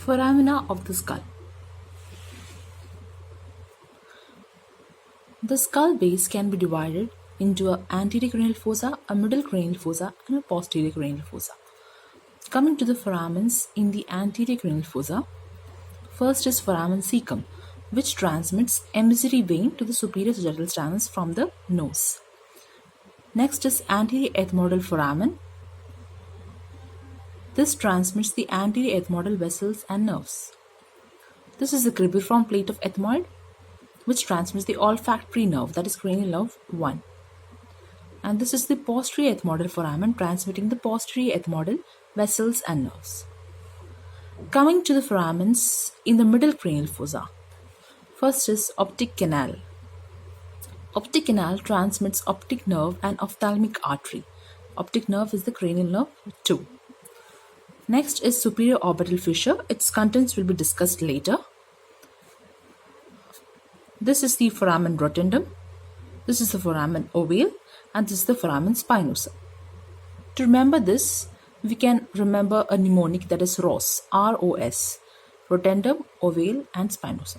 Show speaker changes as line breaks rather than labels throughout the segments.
Foramina of the skull. The skull base can be divided into an anterior cranial fossa, a middle cranial fossa, and a posterior cranial fossa. Coming to the foramens in the anterior cranial fossa, first is foramen cecum, which transmits emissary vein to the superior sagittal sternus from the nose. Next is anterior ethmoidal foramen. This transmits the anterior ethmoidal vessels and nerves. This is the cribriform plate of ethmoid, which transmits the olfactory nerve, that is cranial nerve 1. And this is the posterior ethmoidal foramen, transmitting the posterior ethmoidal vessels and nerves. Coming to the foramens in the middle cranial fossa, first is optic canal. Optic canal transmits optic nerve and ophthalmic artery. Optic nerve is the cranial nerve 2. Next is superior orbital fissure. Its contents will be discussed later. This is the foramen rotundum, this is the foramen ovale, and this is the foramen spinosum. To remember this, we can remember a mnemonic, that is ROS, R-O-S, rotundum, ovale, and spinosum.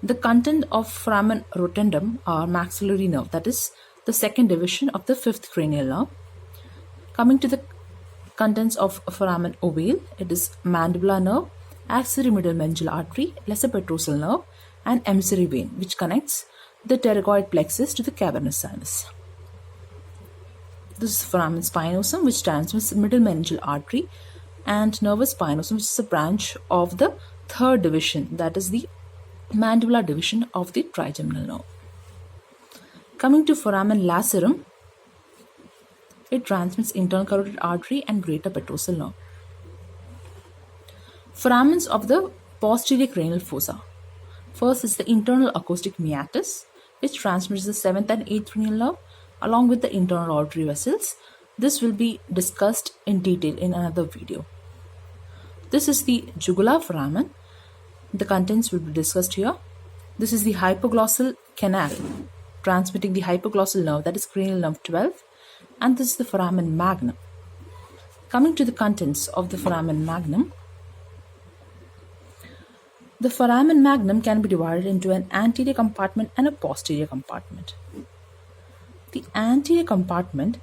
The content of foramen rotundum are maxillary nerve, that is the second division of the fifth cranial nerve. Coming to the contents of foramen ovale, it is mandibular nerve, axillary middle meningeal artery, lesser petrosal nerve, and emissary vein, which connects the pterygoid plexus to the cavernous sinus. This is foramen spinosum, which transmits middle meningeal artery, and nervus spinosum, which is a branch of the third division, that is the mandibular division of the trigeminal nerve. Coming to foramen lacerum, it transmits internal carotid artery and greater petrosal nerve. Foramens of the posterior cranial fossa. First is the internal acoustic meatus, which transmits the 7th and 8th cranial nerve along with the internal auditory vessels. This will be discussed in detail in another video. This is the jugular foramen. The contents will be discussed here. This is the hypoglossal canal, transmitting the hypoglossal nerve, that is cranial nerve 12, and this is the foramen magnum. Coming to the contents of the foramen magnum, the foramen magnum can be divided into an anterior compartment and a posterior compartment. The anterior compartment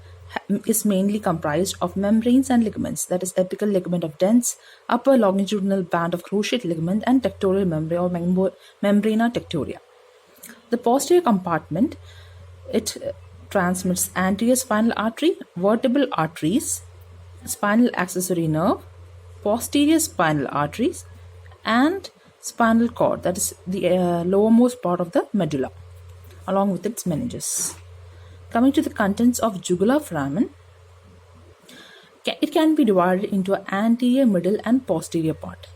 is mainly comprised of membranes and ligaments, that is apical ligament of Dent's, upper longitudinal band of cruciate ligament, and tectorial membrane or membrana tectoria. The posterior compartment, it transmits anterior spinal artery, vertebral arteries, spinal accessory nerve, posterior spinal arteries, and spinal cord, that is the lowermost part of the medulla, along with its meninges. Coming to the contents of jugular foramen, it can be divided into an anterior, middle, and posterior part.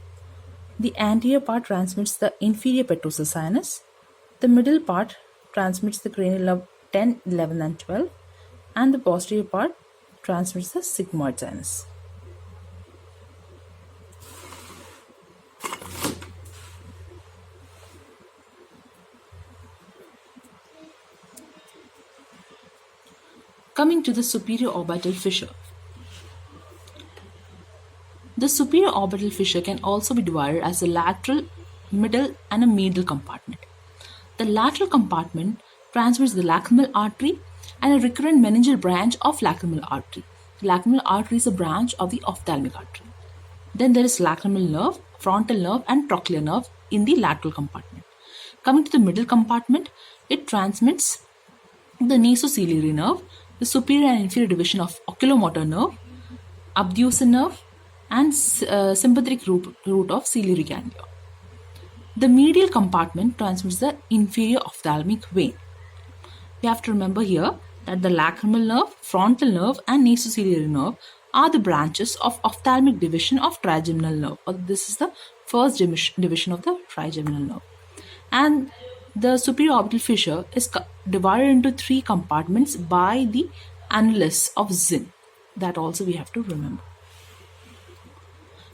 The anterior part transmits the inferior petrosal sinus, the middle part transmits the cranial nerve 10, 11, and 12, and the posterior part transmits the sigmoid sinus. Coming to the superior orbital fissure. The superior orbital fissure can also be divided as a lateral, middle, and a medial compartment. The lateral compartment transmits the lacrimal artery and a recurrent meningeal branch of lacrimal artery. The lacrimal artery is a branch of the ophthalmic artery. Then there is lacrimal nerve, frontal nerve, and trochlear nerve in the lateral compartment. Coming to the middle compartment, it transmits the nasociliary nerve, the superior and inferior division of oculomotor nerve, abducens nerve, and sympathetic root of ciliary ganglia. The medial compartment transmits the inferior ophthalmic vein. We have to remember here that the lacrimal nerve, frontal nerve, and nasociliary nerve are the branches of ophthalmic division of trigeminal nerve, or this is the first division of the trigeminal nerve. And the superior orbital fissure is divided into 3 compartments by the annulus of Zinn. That also we have to remember.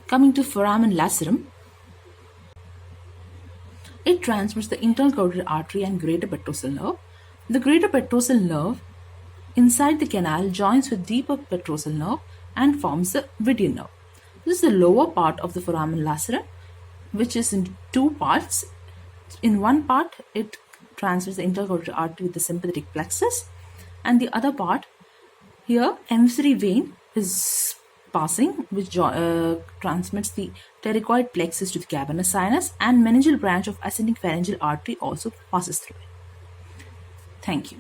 Coming to foramen lacerum, it transmits the internal carotid artery and greater petrosal nerve. The greater petrosal nerve inside the canal joins with deeper petrosal nerve and forms the Vidian nerve. This is the lower part of the foramen lacerum, which is in two parts. In one part, it transfers the intercarotid artery with the sympathetic plexus, and the other part, here, emissary vein is passing, which transmits the pterygoid plexus to the cavernous sinus, and meningeal branch of ascending pharyngeal artery also passes through it. Thank you.